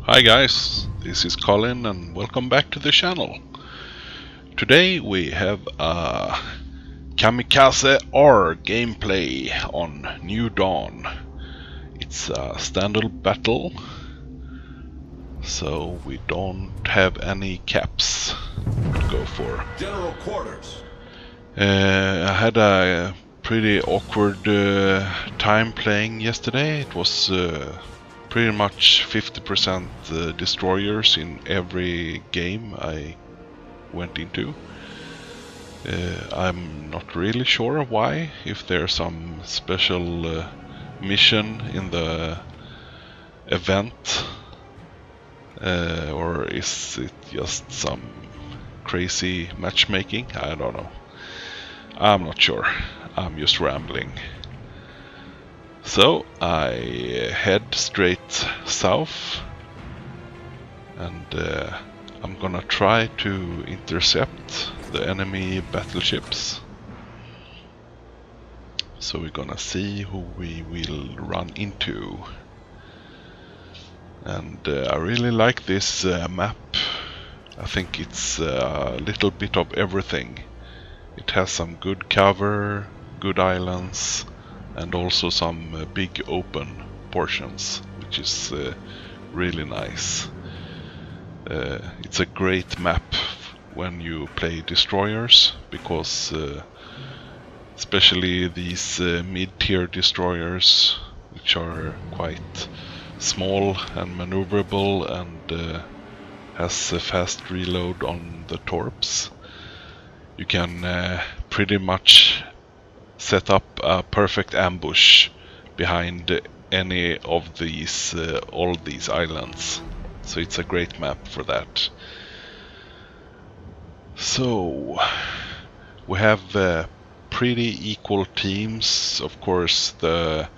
Hi guys, this is Colin and welcome back to the channel. Today we have a Kamikaze R gameplay on New Dawn. It's a standard battle, so we don't have any caps to go for. General quarters. I had a pretty awkward time playing yesterday. It was pretty much 50% destroyers in every game I went into. I'm not really sure why, if there's some special mission in the event, or is it just some crazy matchmaking? I don't know. I'm not sure. I'm just rambling. So I head straight south and I'm gonna try to intercept the enemy battleships. So we're gonna see who we will run into. And I really like this map. I think it's a little bit of everything. It has some good cover, good islands, and also some big open portions, which is really nice. It's a great map when you play destroyers, because especially these mid-tier destroyers, which are quite small and maneuverable and has a fast reload on the torps, you can pretty much set up a perfect ambush behind any of these, all these islands. So it's a great map for that. So we have pretty equal teams. Of course, the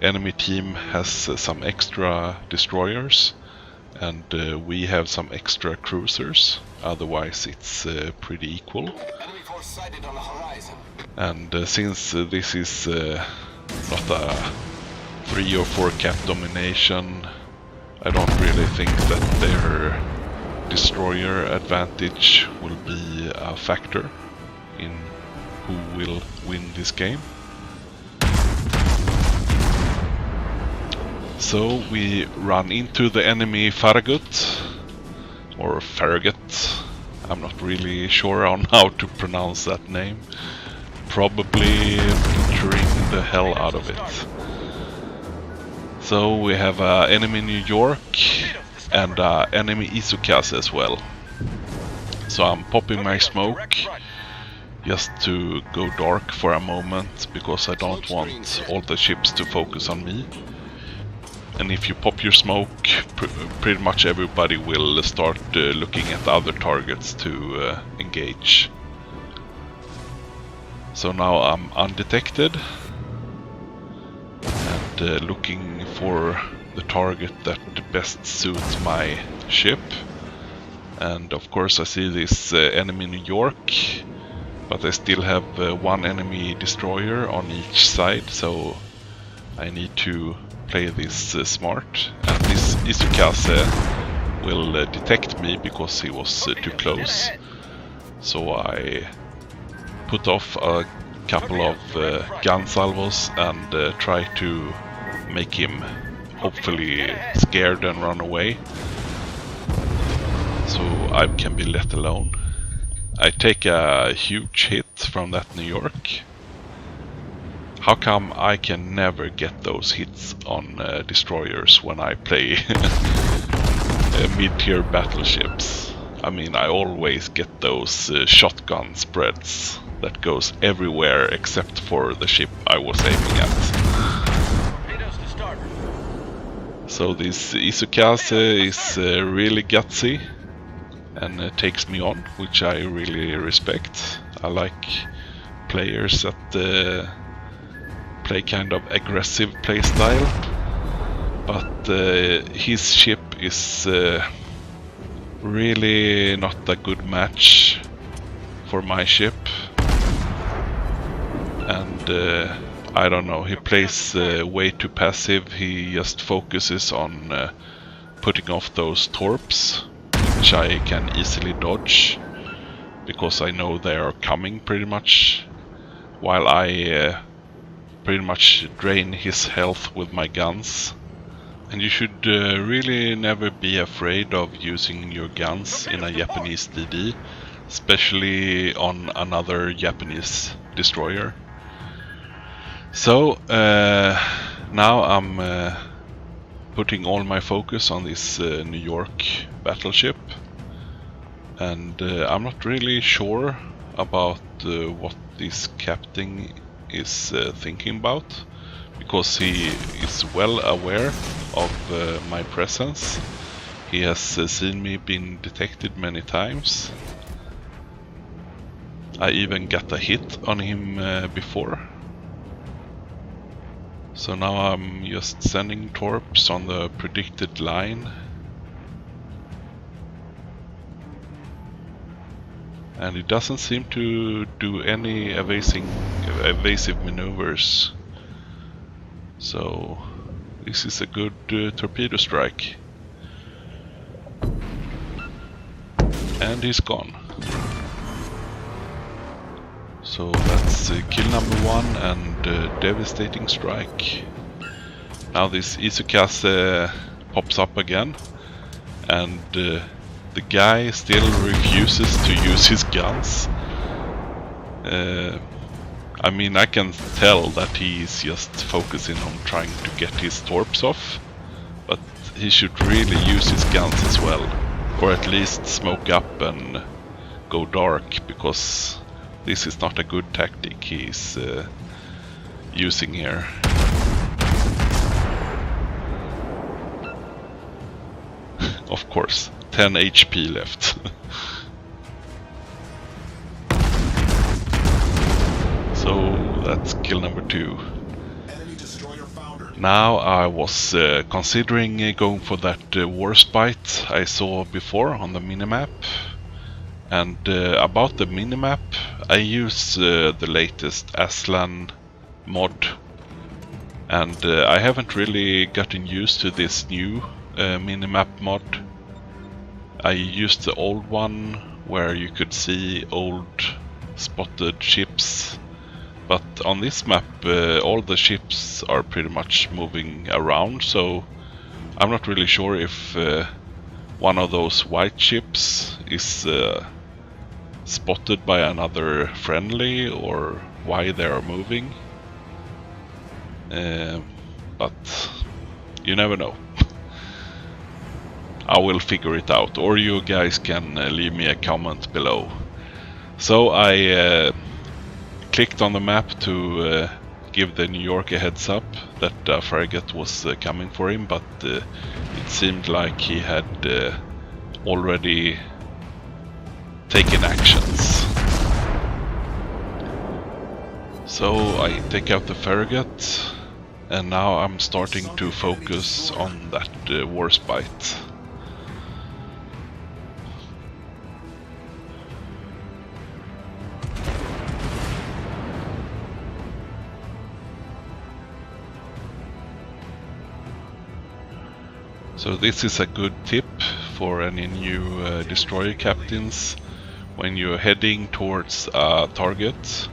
enemy team has some extra destroyers, and we have some extra cruisers. Otherwise, it's pretty equal. Enemy force sighted on the horizon. And since this is not a 3 or 4 cap domination, I don't really think that their destroyer advantage will be a factor in who will win this game. So we run into the enemy Farragut, or Farragut. I'm not really sure on how to pronounce that name. Probably butchering the hell out of it. So we have enemy New York and enemy Kamikaze as well. So I'm popping my smoke just to go dark for a moment, because I don't want all the ships to focus on me. And if you pop your smoke, pretty much everybody will start looking at other targets to engage. So now I'm undetected and looking for the target that best suits my ship. And of course I see this enemy New York, but I still have one enemy destroyer on each side, so I need to play this smart. And this Kamikaze will detect me because he was too close. So I put off a couple of gun salvos and try to make him hopefully scared and run away, so I can be let alone. I take a huge hit from that New York. How come I can never get those hits on destroyers when I play mid-tier battleships? I mean, I always get those shotgun spreads that goes everywhere except for the ship I was aiming at. So this Kamikaze is really gutsy and takes me on, which I really respect. I like players that play kind of aggressive playstyle, but his ship is really not a good match for my ship. And I don't know, he plays way too passive. He just focuses on putting off those torps, which I can easily dodge, because I know they are coming pretty much, while I pretty much drain his health with my guns. And you should really never be afraid of using your guns in a Japanese DD, especially on another Japanese destroyer. So now I'm putting all my focus on this New York battleship, and I'm not really sure about what this captain is thinking about, because he is well aware of my presence. He has seen me being detected many times. I even got a hit on him before. So now I'm just sending torps on the predicted line. And it doesn't seem to do any evasive maneuvers. So this is a good torpedo strike. And he's gone. So that's kill number 1 and devastating strike. Now this Kamikaze pops up again, and the guy still refuses to use his guns. I mean, I can tell that he's just focusing on trying to get his torps off, but he should really use his guns as well, or at least smoke up and go dark, because this is not a good tactic he's using here. Of course, 10 HP left. So that's kill number 2. Now I was considering going for that Warspite I saw before on the minimap. And about the minimap, I use the latest Aslan mod, and I haven't really gotten used to this new minimap mod. I used the old one where you could see old spotted ships, but on this map all the ships are pretty much moving around, so I'm not really sure if one of those white ships is spotted by another friendly, or why they are moving. But you never know. I will figure it out, or you guys can leave me a comment below. So I clicked on the map to give the New York a heads up that a frigate was coming for him, but it seemed like he had already taken actions. So I take out the frigate, and now I'm starting to focus on that Warspite. So this is a good tip for any new destroyer captains. When you're heading towards a target,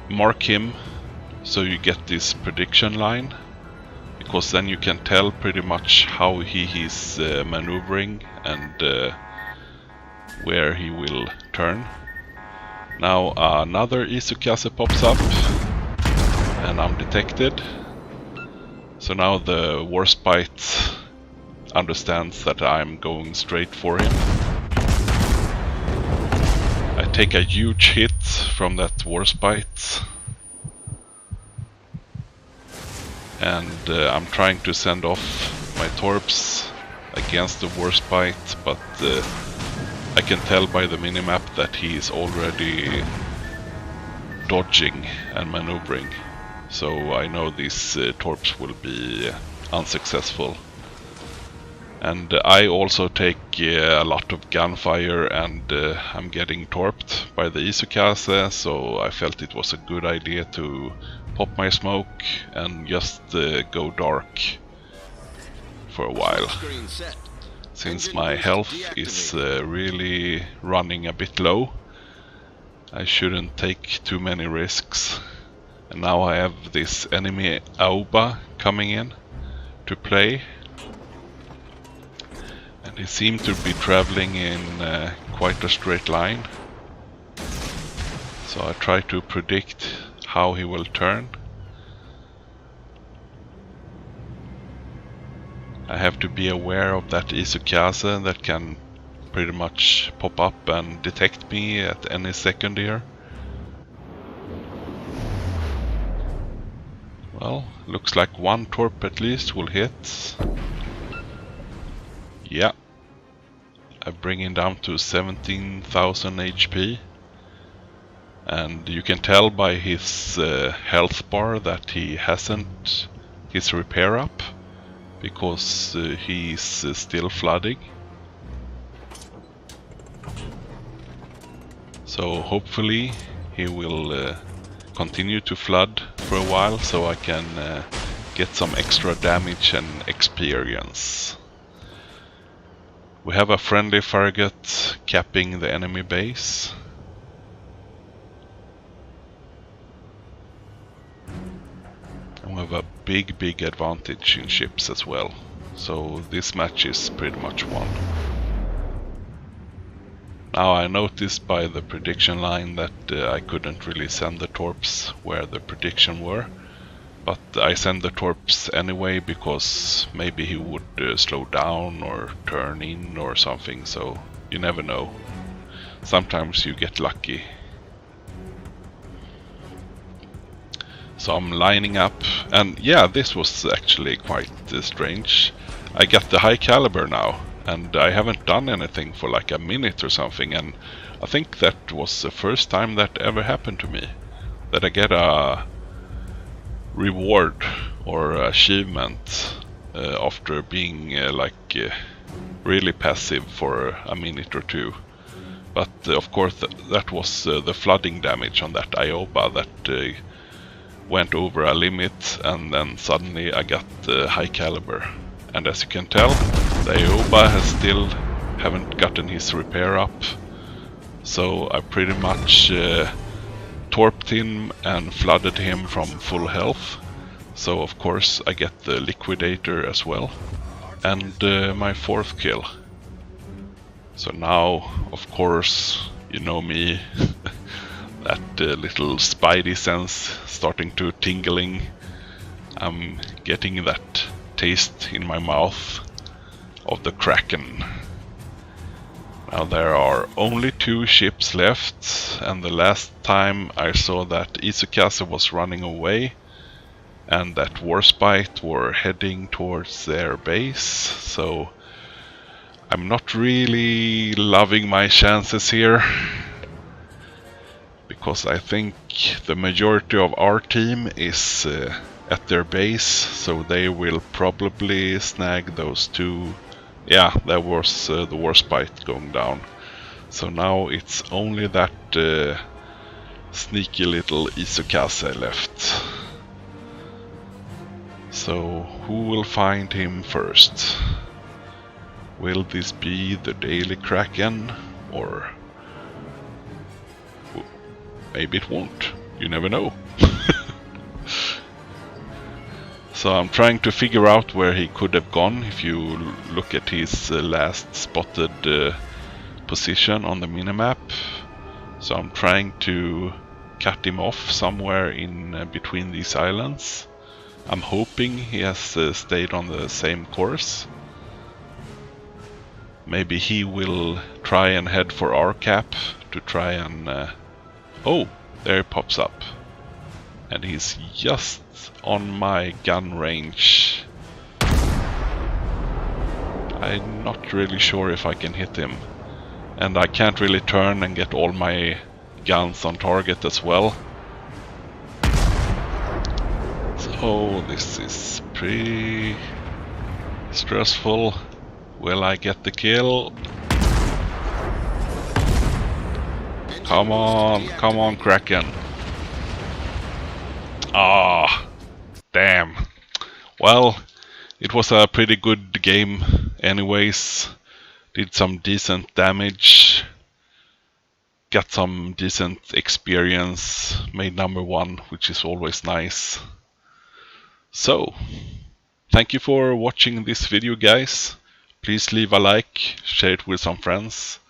mark him so you get this prediction line, because then you can tell pretty much how he is maneuvering and where he will turn. Now another Kamikaze pops up and I'm detected. So now the Warspite understands that I'm going straight for him. I take a huge hit from that Warspite, and I'm trying to send off my torps against the Warspite, but I can tell by the minimap that he is already dodging and maneuvering. So I know these torps will be unsuccessful. And I also take a lot of gunfire, and I'm getting torped by the Kamikaze, so I felt it was a good idea to pop my smoke and just go dark for a while, Screen set. since Engine my boost health is deactivated. really running a bit low. I shouldn't take too many risks. And now I have this enemy Aoba coming in to play. And he seemed to be traveling in quite a straight line. So I try to predict how he will turn. I have to be aware of that Kamikaze that can pretty much pop up and detect me at any second here. Well, looks like one torp at least will hit. Yeah. I bring him down to 17,000 HP. And you can tell by his health bar that he hasn't his repair up, because he's still flooding. So hopefully he will continue to flood for a while, so I can get some extra damage and experience. We have a friendly frigate capping the enemy base. And we have a big advantage in ships as well. So this match is pretty much won. Now I noticed by the prediction line that I couldn't really send the torps where the prediction were. But I send the torps anyway because maybe he would slow down or turn in or something, so you never know. Sometimes you get lucky. So I'm lining up, and yeah, this was actually quite strange. I got the high caliber now, and I haven't done anything for like a minute or something, and I think that was the first time that ever happened to me. That I get a reward or achievement after being really passive for a minute or two. But of course that was the flooding damage on that Aoba that went over a limit, and then suddenly I got high caliber. And as you can tell, the Aoba has still haven't gotten his repair up, so I pretty much torped him and flooded him from full health. So of course I get the Liquidator as well, and my 4th kill. So now, of course, you know me, that little spidey sense starting to tingling. I'm getting that taste in my mouth of the Kraken. Now there are only 2 ships left, and the last time I saw that Kamikaze was running away and that Warspite were heading towards their base, so I'm not really loving my chances here, because I think the majority of our team is at their base, so they will probably snag those 2. Yeah, there was the Warspite going down. So now it's only that sneaky little Kamikaze left. So who will find him first? Will this be the Daily Kraken, or maybe it won't? You never know. So I'm trying to figure out where he could have gone. If you look at his last spotted position on the minimap. So I'm trying to cut him off somewhere in between these islands. I'm hoping he has stayed on the same course. Maybe he will try and head for our cap to try and... oh, there he pops up. And he's just on my gun range. I'm not really sure if I can hit him. And I can't really turn and get all my guns on target as well. So this is pretty stressful. Will I get the kill? Come on, Kraken. Ah, damn. Well, it was a pretty good game anyways. Did some decent damage, got some decent experience, made number 1, which is always nice. So, thank you for watching this video, guys. Please leave a like, share it with some friends,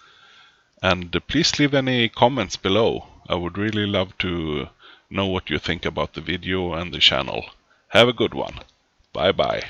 and please leave any comments below. I would really love to know what you think about the video and the channel. Have a good one. Bye bye.